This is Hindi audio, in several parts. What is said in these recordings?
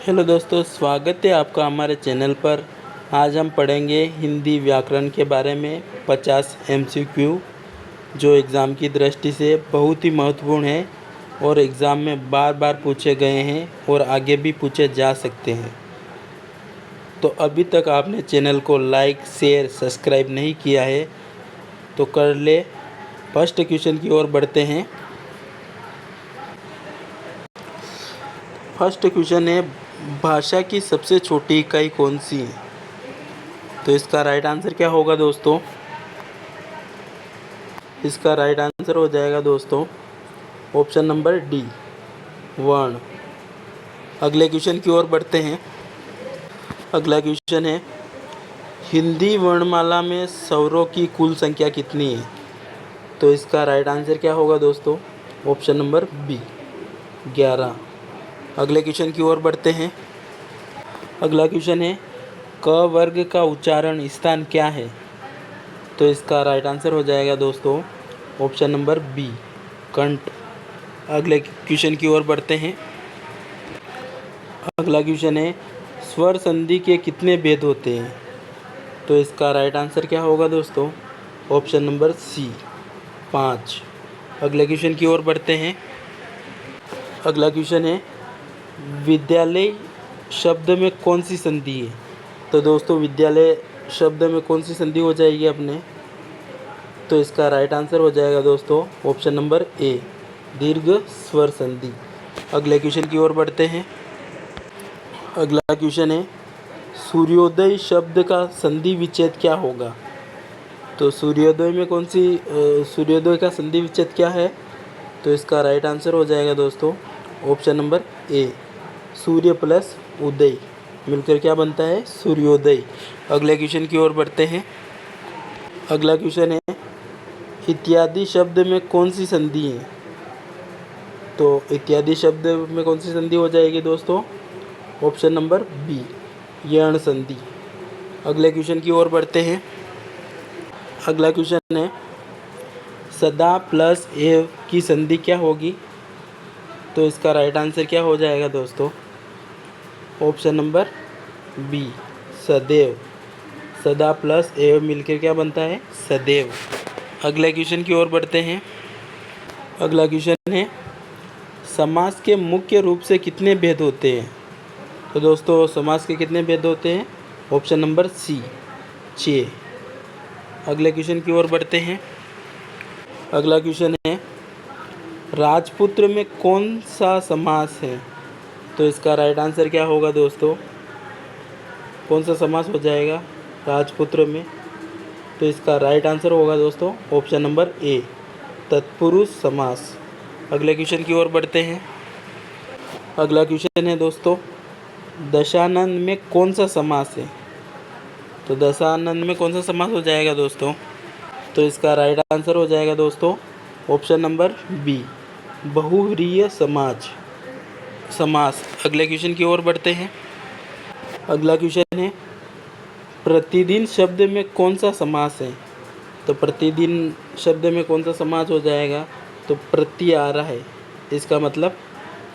हेलो दोस्तों, स्वागत है आपका हमारे चैनल पर। आज हम पढ़ेंगे हिंदी व्याकरण के बारे में 50 MCQ, जो एग्ज़ाम की दृष्टि से बहुत ही महत्वपूर्ण है और एग्ज़ाम में बार बार पूछे गए हैं और आगे भी पूछे जा सकते हैं। तो अभी तक आपने चैनल को लाइक, शेयर, सब्सक्राइब नहीं किया है तो कर ले। फर्स्ट क्वेश्चन की ओर बढ़ते हैं। फर्स्ट क्वेश्चन है, भाषा की सबसे छोटी इकाई कौन सी है? तो इसका राइट आंसर क्या होगा दोस्तों? इसका राइट आंसर हो जाएगा दोस्तों ऑप्शन नंबर डी, वर्ण। अगले क्वेश्चन की ओर बढ़ते हैं। अगला क्वेश्चन है, हिंदी वर्णमाला में स्वरों की कुल संख्या कितनी है? तो इसका राइट आंसर क्या होगा दोस्तों? Option number B, 11। अगले क्वेश्चन की ओर बढ़ते हैं। अगला क्वेश्चन है, क वर्ग का उच्चारण स्थान क्या है? तो इसका राइट आंसर हो जाएगा दोस्तों ऑप्शन नंबर बी, कंठ। अगले क्वेश्चन की ओर बढ़ते हैं। अगला क्वेश्चन है, स्वर संधि के कितने भेद होते हैं? तो इसका राइट आंसर क्या होगा दोस्तों? Option number C, 5। अगले क्वेश्चन की ओर बढ़ते हैं। अगला क्वेश्चन है, विद्यालय शब्द में कौन सी संधि है? तो दोस्तों विद्यालय शब्द में कौन सी संधि हो जाएगी अपने? तो इसका राइट आंसर हो जाएगा दोस्तों ऑप्शन नंबर ए, दीर्घ स्वर संधि। अगले क्वेश्चन की ओर बढ़ते हैं। अगला क्वेश्चन है, सूर्योदय शब्द का संधि विच्छेद क्या होगा? तो सूर्योदय में कौन सी सूर्योदय का संधि विच्छेद क्या है? तो इसका राइट आंसर हो जाएगा दोस्तों ऑप्शन नंबर ए, सूर्य प्लस उदय मिलकर क्या बनता है? सूर्योदय। अगले क्वेश्चन की ओर बढ़ते हैं। अगला क्वेश्चन है, इत्यादि शब्द में कौन सी संधि है? तो इत्यादि शब्द में कौन सी संधि हो जाएगी दोस्तों? ऑप्शन नंबर बी, यण संधि। अगले क्वेश्चन की ओर बढ़ते हैं। अगला क्वेश्चन है, सदा प्लस एव की संधि क्या होगी? तो इसका राइट आंसर क्या हो जाएगा दोस्तों? ऑप्शन नंबर बी, सदैव। सदा प्लस एव मिलकर क्या बनता है? सदैव। अगले क्वेश्चन की ओर बढ़ते हैं। अगला क्वेश्चन है, समास के मुख्य रूप से कितने भेद होते हैं? तो दोस्तों समास के कितने भेद होते हैं? Option number C, 6। अगले क्वेश्चन की ओर बढ़ते हैं। अगला क्वेश्चन है, राजपुत्र में कौन सा समास है? तो इसका राइट आंसर क्या होगा दोस्तों? कौन सा समास हो जाएगा राजपुत्र में? तो इसका राइट आंसर होगा दोस्तों ऑप्शन नंबर ए, तत्पुरुष समास। अगले क्वेश्चन की ओर बढ़ते हैं। अगला क्वेश्चन है दोस्तों, दशानंद में कौन सा समास है? तो दशानंद में कौन सा समास हो जाएगा दोस्तों? तो इसका राइट आंसर हो जाएगा दोस्तों ऑप्शन नंबर बी, बहुव्रीहि समास। अगले क्वेश्चन की ओर बढ़ते हैं। अगला क्वेश्चन है, प्रतिदिन शब्द में कौन सा समास है? तो प्रतिदिन शब्द में कौन सा समास हो जाएगा? तो प्रति आ रहा है, इसका मतलब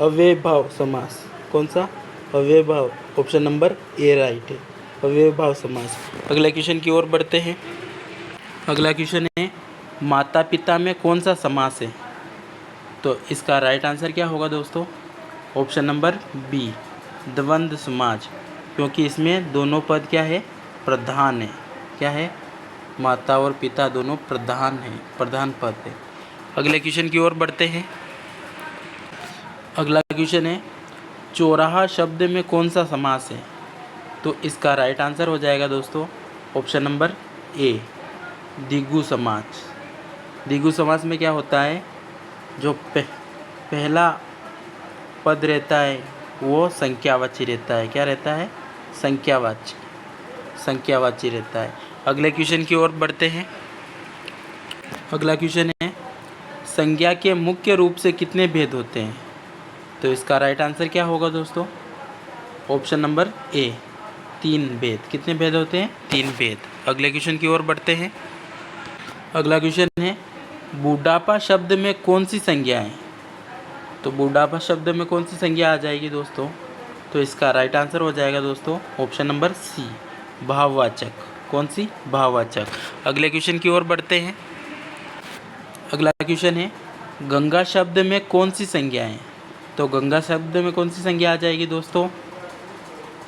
अव्ययभाव समास। कौन सा? अव्ययभाव। ऑप्शन नंबर ए राइट है, अव्ययभाव समास। अगले क्वेश्चन की ओर बढ़ते हैं। अगला क्वेश्चन है, माता पिता में कौन सा समास है? तो इसका राइट आंसर क्या होगा दोस्तों? ऑप्शन नंबर बी, द्वंद्व समाज, क्योंकि इसमें दोनों पद क्या है? प्रधान है। क्या है? माता और पिता दोनों प्रधान हैं, प्रधान पद है। अगले क्वेश्चन की ओर बढ़ते हैं। अगला क्वेश्चन है, चौराहा शब्द में कौन सा समास है? तो इसका राइट आंसर हो जाएगा दोस्तों ऑप्शन नंबर ए, द्विगु समास। द्विगु समास में क्या होता है? जो पहला पद रहता है वो संख्यावाची रहता है। क्या रहता है? संख्यावाची रहता है। अगले क्वेश्चन की ओर बढ़ते हैं। अगला क्वेश्चन है, संज्ञा के मुख्य रूप से कितने भेद होते हैं? तो इसका राइट आंसर क्या होगा दोस्तों? ऑप्शन नंबर ए, 3 भेद। कितने भेद होते हैं? 3 भेद। अगले क्वेश्चन की ओर बढ़ते हैं। अगला क्वेश्चन है, बुढ़ापा शब्द में कौन सी संज्ञा है? तो बुढ़ापा शब्द में कौन सी संज्ञा आ जाएगी दोस्तों? तो इसका राइट आंसर हो जाएगा दोस्तों ऑप्शन नंबर सी, भाववाचक। कौन सी? भाववाचक। अगले क्वेश्चन की ओर बढ़ते हैं। अगला क्वेश्चन है, गंगा शब्द में कौन सी संज्ञा है? तो गंगा शब्द में कौन सी संज्ञा आ जाएगी दोस्तों?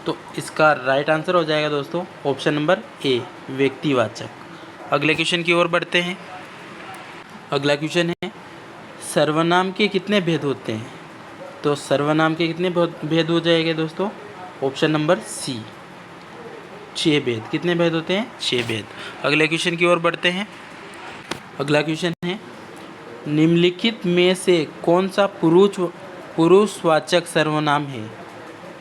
तो इसका राइट आंसर हो जाएगा दोस्तों ऑप्शन नंबर ए, व्यक्तिवाचक। अगले क्वेश्चन की ओर बढ़ते हैं। अगला क्वेश्चन है, सर्वनाम के कितने भेद होते हैं? तो सर्वनाम के कितने भेद हो जाएंगे दोस्तों? ऑप्शन नंबर सी, 6 भेद। कितने भेद होते हैं? 6 भेद। अगले क्वेश्चन की ओर बढ़ते हैं। अगला क्वेश्चन है, निम्नलिखित में से कौन सा पुरुषवाचक सर्वनाम है?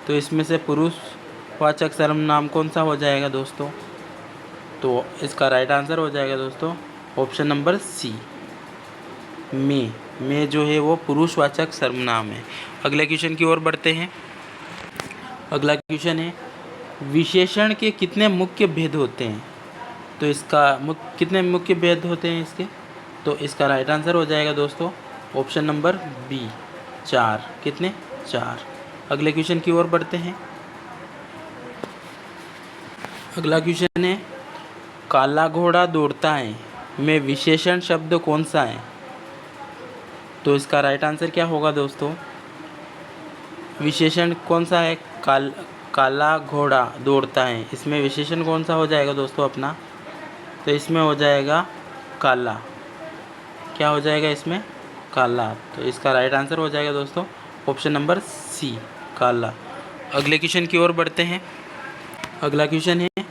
तो इसमें से पुरुषवाचक सर्वनाम कौन सा हो जाएगा दोस्तों? तो इसका राइट आंसर हो जाएगा दोस्तों ऑप्शन नंबर सी, में जो है वो पुरुषवाचक सर्वनाम है। अगले क्वेश्चन की ओर बढ़ते हैं। अगला क्वेश्चन है, विशेषण के कितने मुख्य भेद होते हैं? तो इसका कितने मुख्य भेद होते हैं इसके? तो इसका राइट आंसर हो जाएगा दोस्तों ऑप्शन नंबर बी, 4। कितने? 4। अगले क्वेश्चन की ओर बढ़ते हैं। अगला क्वेश्चन है, काला घोड़ा दौड़ता है में विशेषण शब्द कौन सा है? तो इसका राइट आंसर क्या होगा दोस्तों? विशेषण कौन सा है? काला घोड़ा दौड़ता है, इसमें विशेषण कौन सा हो जाएगा दोस्तों अपना? तो इसमें हो जाएगा काला। क्या हो जाएगा इसमें? काला। तो इसका राइट आंसर हो जाएगा दोस्तों ऑप्शन नंबर सी, काला। अगले क्वेश्चन की ओर बढ़ते हैं। अगला क्वेश्चन है,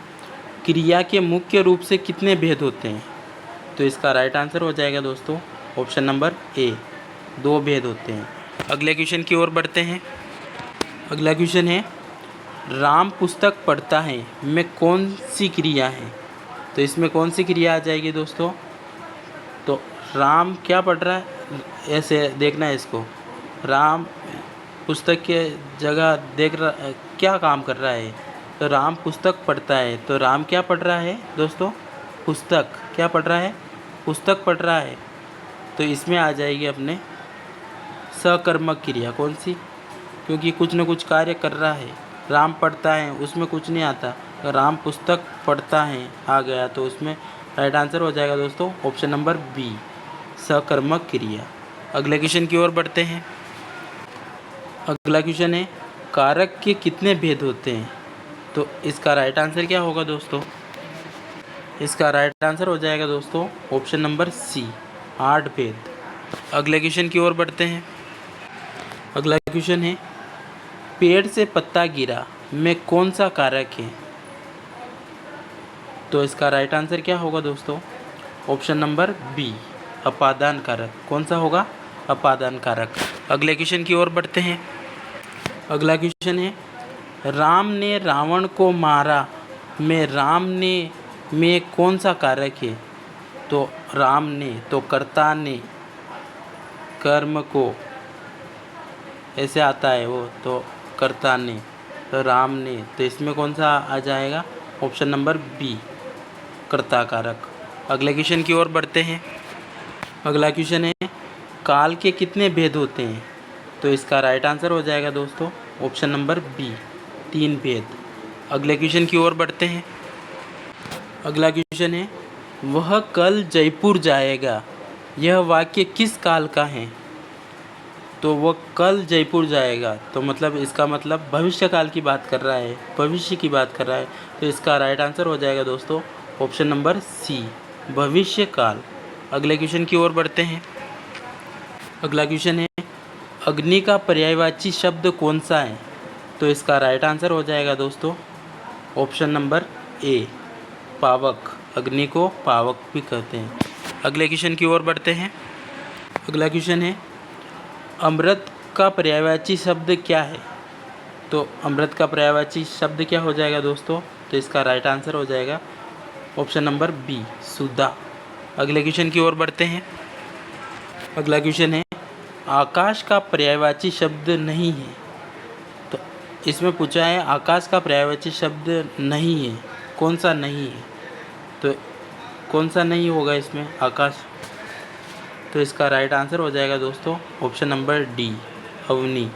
क्रिया के मुख्य रूप से कितने भेद होते हैं? तो इसका राइट आंसर हो जाएगा दोस्तों ऑप्शन नंबर ए, 2 भेद होते हैं। अगले क्वेश्चन की ओर बढ़ते हैं। अगला क्वेश्चन है, राम पुस्तक पढ़ता है में कौन सी क्रिया है? तो इसमें कौन सी क्रिया आ जाएगी दोस्तों? तो राम क्या पढ़ रहा है? ऐसे देखना है इसको। राम पुस्तक के जगह देख रहा, क्या काम कर रहा है? तो राम पुस्तक पढ़ता है, तो राम क्या पढ़ रहा है दोस्तों? पुस्तक। क्या पढ़ रहा है? पुस्तक पढ़ रहा है। तो इसमें आ जाएगी अपने सकर्मक क्रिया। कौन सी? क्योंकि कुछ न कुछ कार्य कर रहा है। राम पढ़ता है उसमें कुछ नहीं आता, राम पुस्तक पढ़ता है आ गया, तो उसमें राइट आंसर हो जाएगा दोस्तों ऑप्शन नंबर बी, सकर्मक क्रिया। अगले क्वेश्चन की ओर बढ़ते हैं। अगला क्वेश्चन है, कारक के कितने भेद होते हैं? तो इसका राइट आंसर क्या होगा दोस्तों? इसका राइट आंसर हो जाएगा दोस्तों ऑप्शन नंबर सी, 8 भेद। अगले क्वेश्चन की ओर बढ़ते हैं। अगला क्वेश्चन है, पेड़ से पत्ता गिरा में कौन सा कारक है? तो इसका राइट आंसर क्या होगा दोस्तों? ऑप्शन नंबर बी, अपादान कारक। कौन सा होगा? अपादान कारक। अगले क्वेश्चन की ओर बढ़ते हैं। अगला क्वेश्चन है, राम ने रावण को मारा में राम ने में कौन सा कारक है? तो राम ने, तो कर्ता ने, कर्म को ऐसे आता है वो, तो कर्ता ने, तो राम ने, तो इसमें कौन सा आ जाएगा? ऑप्शन नंबर बी, कर्ता कारक। अगले क्वेश्चन की ओर बढ़ते हैं। अगला क्वेश्चन है, काल के कितने भेद होते हैं? तो इसका राइट आंसर हो जाएगा दोस्तों ऑप्शन नंबर बी, 3 भेद। अगले क्वेश्चन की ओर बढ़ते हैं। अगला क्वेश्चन है, वह कल जयपुर जाएगा, यह वाक्य किस काल का है? तो वह कल जयपुर जाएगा, तो मतलब इसका मतलब भविष्य काल की बात कर रहा है, भविष्य की बात कर रहा है, तो इसका राइट आंसर हो जाएगा दोस्तों ऑप्शन नंबर सी, भविष्य काल। अगले क्वेश्चन की ओर बढ़ते हैं। अगला क्वेश्चन है, अग्नि का पर्यायवाची शब्द कौन सा है? तो इसका राइट आंसर हो जाएगा दोस्तों ऑप्शन नंबर ए, पावक। अग्नि को पावक भी कहते हैं। अगले क्वेश्चन की ओर बढ़ते हैं। अगला क्वेश्चन है, अमृत का पर्यायवाची शब्द क्या है? तो अमृत का पर्यायवाची शब्द क्या हो जाएगा दोस्तों? तो इसका राइट आंसर हो जाएगा ऑप्शन नंबर बी, सुधा। अगले क्वेश्चन की ओर बढ़ते हैं। अगला क्वेश्चन है, आकाश का पर्यायवाची शब्द नहीं है। तो इसमें पूछा है आकाश का पर्यायवाची शब्द नहीं है, कौन सा नहीं है? तो कौन सा नहीं होगा इसमें आकाश? तो इसका राइट आंसर हो जाएगा दोस्तों ऑप्शन नंबर डी, अवनी।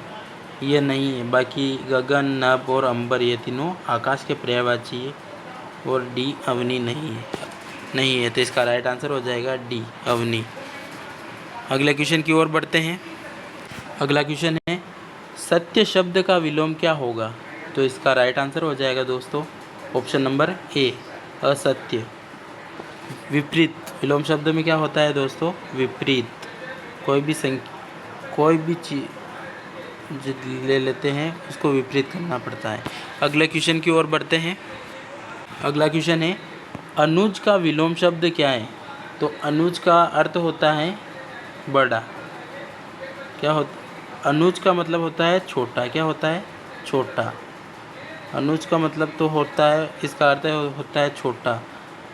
ये नहीं है। बाकी गगन, नभ और अंबर ये तीनों आकाश के पर्यायवाची है। और डी अवनी नहीं है, तो इसका राइट आंसर हो जाएगा डी अवनी। अगले क्वेश्चन की ओर बढ़ते हैं। अगला क्वेश्चन है सत्य शब्द का विलोम क्या होगा? तो इसका राइट आंसर हो जाएगा दोस्तों ऑप्शन नंबर ए असत्य। विपरीत, विलोम शब्द में क्या होता है दोस्तों? विपरीत। कोई भी चीज ले लेते हैं उसको विपरीत करना पड़ता है। अगले क्वेश्चन की ओर बढ़ते हैं। अगला क्वेश्चन है अनुज का विलोम शब्द क्या है? तो अनुज का अर्थ होता है बड़ा। क्या होता? अनुज का मतलब होता है छोटा। क्या होता है? छोटा। अनुज का मतलब तो होता है, इसका अर्थ होता है छोटा।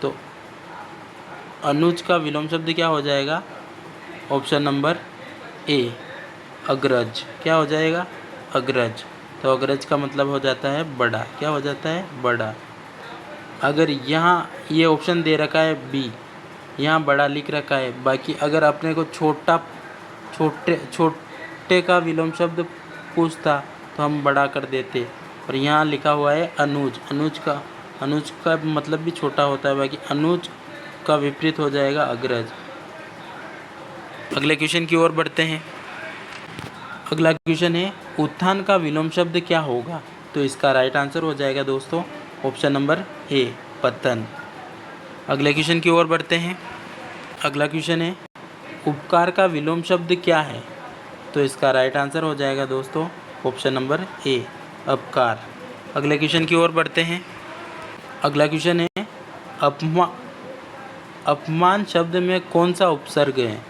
तो अनुज का विलोम शब्द क्या हो जाएगा? ऑप्शन नंबर ए अग्रज। क्या हो जाएगा? अग्रज। तो अग्रज का मतलब हो जाता है बड़ा। क्या हो जाता है? बड़ा। अगर यहाँ ये ऑप्शन दे रखा है बी, यहाँ बड़ा लिख रखा है, बाकी अगर अपने को छोटे का विलोम शब्द पूछता तो हम बड़ा कर देते। और यहाँ लिखा हुआ है अनुज। अनुज का मतलब भी छोटा होता है, बाकी अनुज का विपरीत हो जाएगा अग्रज। अगले क्वेश्चन की ओर बढ़ते हैं। अगला क्वेश्चन है उत्थान का विलोम शब्द क्या होगा? तो इसका राइट आंसर हो जाएगा दोस्तों ऑप्शन नंबर ए पतन। अगले क्वेश्चन की ओर बढ़ते हैं। अगला क्वेश्चन है उपकार का विलोम शब्द क्या है? तो इसका राइट आंसर हो जाएगा दोस्तों ऑप्शन नंबर ए अपकार। अगले क्वेश्चन की ओर बढ़ते हैं। अगला क्वेश्चन है अपमान शब्द में कौन सा उपसर्ग है?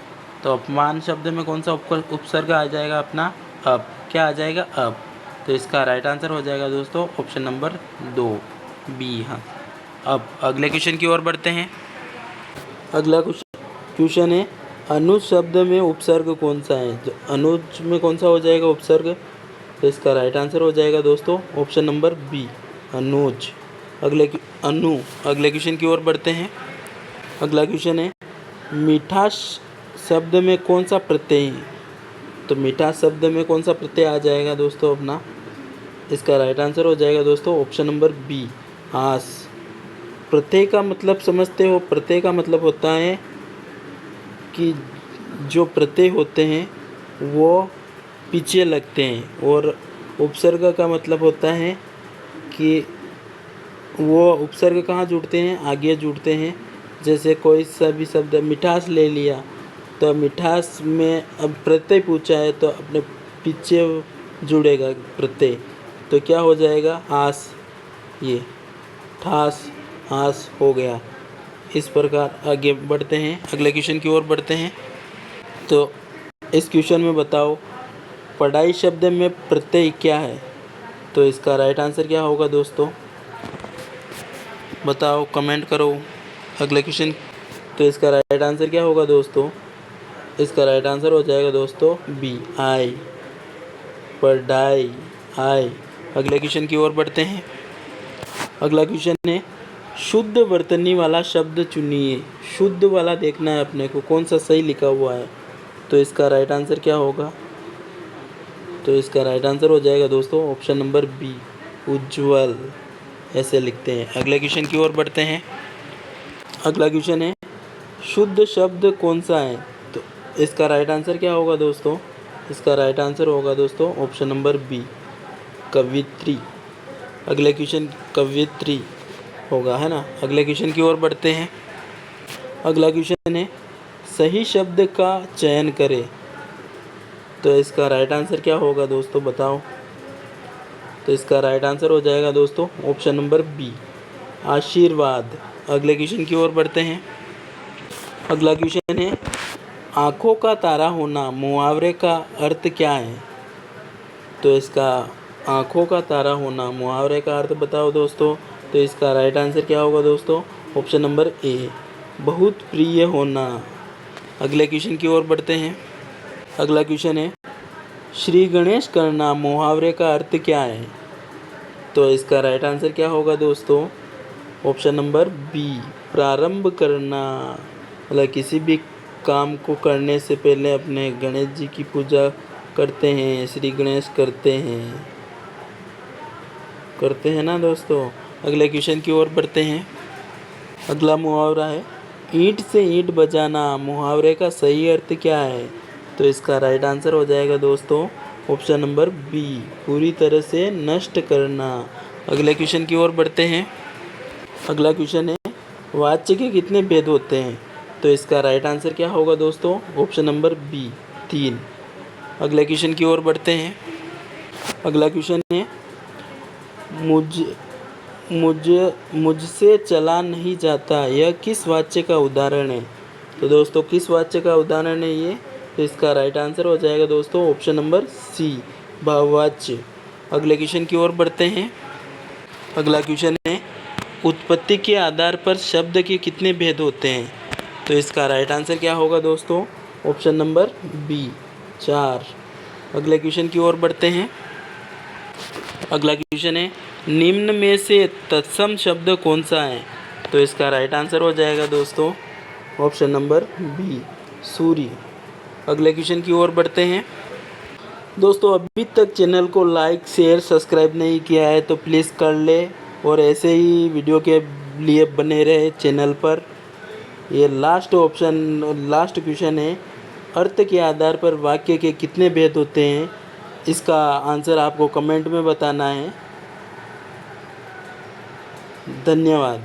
तो अपमान शब्द में कौन सा उपसर्ग आ जाएगा अपना? अप। क्या आ जाएगा? अप। तो इसका राइट आंसर हो जाएगा दोस्तों ऑप्शन नंबर 2 बी। हाँ। अब अगले क्वेश्चन की ओर बढ़ते हैं। अगला क्वेश्चन है अनुज शब्द में उपसर्ग कौन सा है? तो अनुज में कौन सा हो जाएगा उपसर्ग? तो इसका राइट आंसर हो जाएगा दोस्तों ऑप्शन नंबर बी अनुज। अगले क्वेश्चन की ओर बढ़ते हैं। अगला क्वेश्चन है मिठास शब्द में कौन सा प्रत्यय है? तो मिठास शब्द में कौन सा प्रत्यय आ जाएगा दोस्तों अपना? इसका राइट आंसर हो जाएगा दोस्तों ऑप्शन नंबर बी आस। प्रत्यय का मतलब समझते हो? प्रत्यय का मतलब होता है कि जो प्रत्यय होते हैं वो पीछे लगते हैं, और उपसर्ग का मतलब होता है कि वो उपसर्ग कहाँ जुड़ते हैं? आगे जुड़ते हैं। जैसे कोई सा भी शब्द मिठास ले लिया, तो मिठास में अब प्रत्यय पूछा है तो अपने पीछे जुड़ेगा प्रत्यय, तो क्या हो जाएगा? आस। ये ठास आस हो गया। इस प्रकार आगे बढ़ते हैं। अगले क्वेश्चन की ओर बढ़ते हैं। तो इस क्वेश्चन में बताओ पढ़ाई शब्द में प्रत्यय क्या है? तो इसका राइट आंसर क्या होगा दोस्तों? बताओ, कमेंट करो। अगले क्वेश्चन, तो इसका राइट आंसर क्या होगा दोस्तों? इसका राइट आंसर हो जाएगा दोस्तों बी आई पढ़ाई आई। अगले क्वेश्चन की ओर बढ़ते हैं। अगला क्वेश्चन है शुद्ध वर्तनी वाला शब्द चुनिए। शुद्ध वाला देखना है अपने को, कौन सा सही लिखा हुआ है। तो इसका राइट आंसर क्या होगा? तो इसका राइट आंसर हो जाएगा दोस्तों ऑप्शन नंबर बी उज्ज्वल। ऐसे लिखते हैं। अगले क्वेश्चन की ओर बढ़ते हैं। अगला क्वेश्चन है शुद्ध शब्द कौन सा है? तो इसका राइट आंसर क्या होगा दोस्तों? इसका राइट आंसर होगा दोस्तों ऑप्शन नंबर बी कवित्री। अगले क्वेश्चन कवित्री होगा, है ना। अगले क्वेश्चन की ओर बढ़ते हैं। अगला क्वेश्चन है सही शब्द का चयन करें। तो इसका राइट आंसर क्या होगा दोस्तों? बताओ। तो इसका राइट आंसर हो जाएगा दोस्तों ऑप्शन नंबर बी आशीर्वाद। अगले क्वेश्चन की ओर बढ़ते हैं। अगला क्वेश्चन है आँखों का तारा होना मुहावरे का अर्थ क्या है? तो इसका आँखों का तारा होना मुहावरे का अर्थ बताओ दोस्तों। तो इसका राइट आंसर क्या होगा दोस्तों? ऑप्शन नंबर ए बहुत प्रिय होना। अगले क्वेश्चन की ओर बढ़ते हैं। अगला क्वेश्चन है श्री गणेश करना मुहावरे का अर्थ क्या है? तो इसका राइट आंसर क्या होगा दोस्तों? ऑप्शन नंबर बी प्रारंभ करना। मतलब किसी भी काम को करने से पहले अपने गणेश जी की पूजा करते हैं, श्री गणेश करते हैं ना दोस्तों। अगले क्वेश्चन की ओर बढ़ते हैं। अगला मुहावरा है, ईंट से ईंट बजाना। मुहावरे का सही अर्थ क्या है? तो इसका राइट आंसर हो जाएगा दोस्तों ऑप्शन नंबर बी, पूरी तरह से नष्ट करना। अगले क्वेश्चन की ओर बढ़ते हैं। अगला क्वेश्चन है, वाच्य के कितने भेद होते हैं? तो इसका राइट आंसर क्या होगा दोस्तों? Option number B, 3। अगले क्वेश्चन की ओर बढ़ते हैं। अगला क्वेश्चन है, मुझसे चला नहीं जाता, यह किस वाच्य का उदाहरण है? तो दोस्तों किस वाच्य का उदाहरण है ये? तो इसका राइट आंसर हो जाएगा दोस्तों ऑप्शन नंबर सी, भाववाच्य। अगले क्वेश्चन की ओर बढ़ते हैं। अगला क्वेश्चन है, उत्पत्ति के आधार पर शब्द के कितने भेद होते हैं? तो इसका राइट आंसर क्या होगा दोस्तों? Option number B, 4। अगले क्वेश्चन की ओर बढ़ते हैं। अगला क्वेश्चन है, निम्न में से तत्सम शब्द कौन सा है? तो इसका राइट आंसर हो जाएगा दोस्तों ऑप्शन नंबर बी, सूर्य। अगले क्वेश्चन की ओर बढ़ते हैं। दोस्तों अभी तक चैनल को लाइक शेयर सब्सक्राइब नहीं किया है तो प्लीज़ कर ले और ऐसे ही वीडियो के लिए बने रहे चैनल पर। ये लास्ट क्वेश्चन है, अर्थ के आधार पर वाक्य के कितने भेद होते हैं? इसका आंसर आपको कमेंट में बताना है। धन्यवाद।